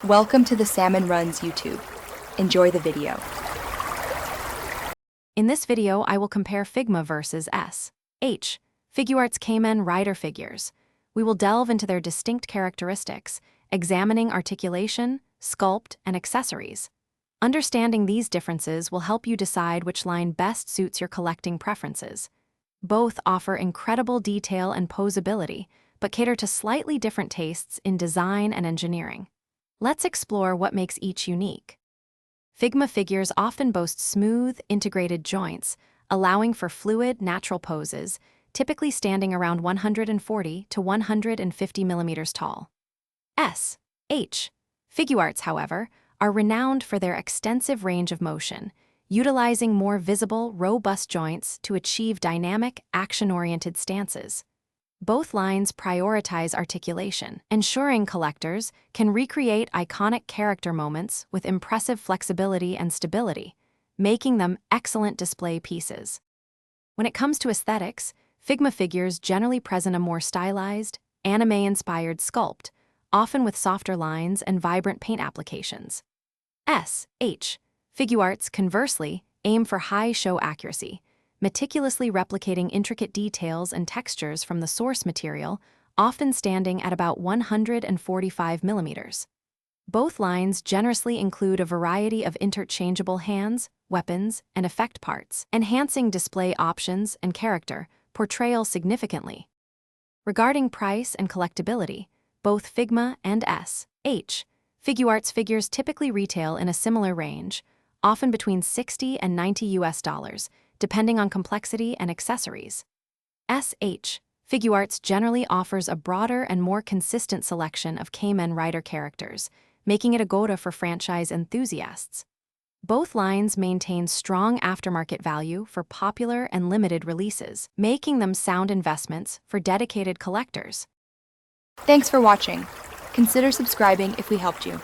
Welcome to the Salmon Runs YouTube. Enjoy the video. In this video, I will compare Figma versus SHF Kamen Rider figures. We will delve into their distinct characteristics, examining articulation, sculpt, and accessories. Understanding these differences will help you decide which line best suits your collecting preferences. Both offer incredible detail and poseability, but cater to slightly different tastes in design and engineering. Let's explore what makes each unique. Figma figures often boast smooth, integrated joints, allowing for fluid, natural poses, typically standing around 140 to 150 millimeters tall. SHF Figuarts, however, are renowned for their extensive range of motion, utilizing more visible, robust joints to achieve dynamic, action-oriented stances. Both lines prioritize articulation, ensuring collectors can recreate iconic character moments with impressive flexibility and stability, making them excellent display pieces. When it comes to aesthetics, Figma figures generally present a more stylized, anime-inspired sculpt, often with softer lines and vibrant paint applications. SHF Figuarts, conversely, aim for high show accuracy, meticulously replicating intricate details and textures from the source material, often standing at about 145 millimeters. Both lines generously include a variety of interchangeable hands, weapons, and effect parts, enhancing display options and character portrayal significantly. Regarding price and collectability, both Figma and SHF Figuarts figures typically retail in a similar range, often between $60 and $90, depending on complexity and accessories. SHF Figuarts generally offers a broader and more consistent selection of Kamen Rider characters, making it a go-to for franchise enthusiasts. Both lines maintain strong aftermarket value for popular and limited releases, making them sound investments for dedicated collectors. Thanks for watching. Consider subscribing if we helped you.